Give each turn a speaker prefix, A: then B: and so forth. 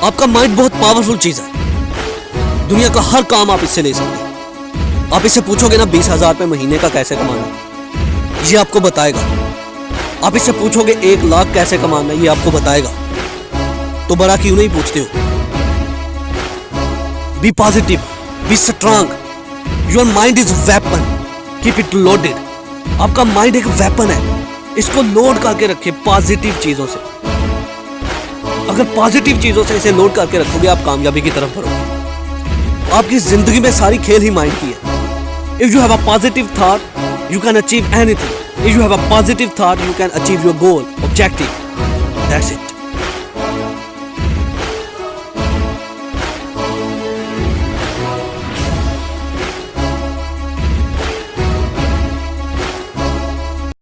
A: आपका माइंड बहुत पावरफुल चीज है। दुनिया का हर काम आप इससे ले सकते हैं। आप इससे पूछोगे ना 20,000 रुपये महीने का कैसे कमाना, ये आपको बताएगा। आप इससे पूछोगे 1 लाख कैसे कमाना, ये आपको बताएगा। तो बड़ा क्यों नहीं पूछते हो? Be positive, be strong. Your mind is weapon, keep it loaded. आपका माइंड एक वेपन है, इसको लोड करके रखे पॉजिटिव चीजों से। अगर पॉजिटिव चीजों से इसे लोड करके रखोगे, आप कामयाबी की तरफ बढ़ोगे। आपकी जिंदगी में सारी खेल ही माइंड की है। If you have a positive thought, you can achieve anything. If you have a positive thought, you can achieve your goal, objective. That's it.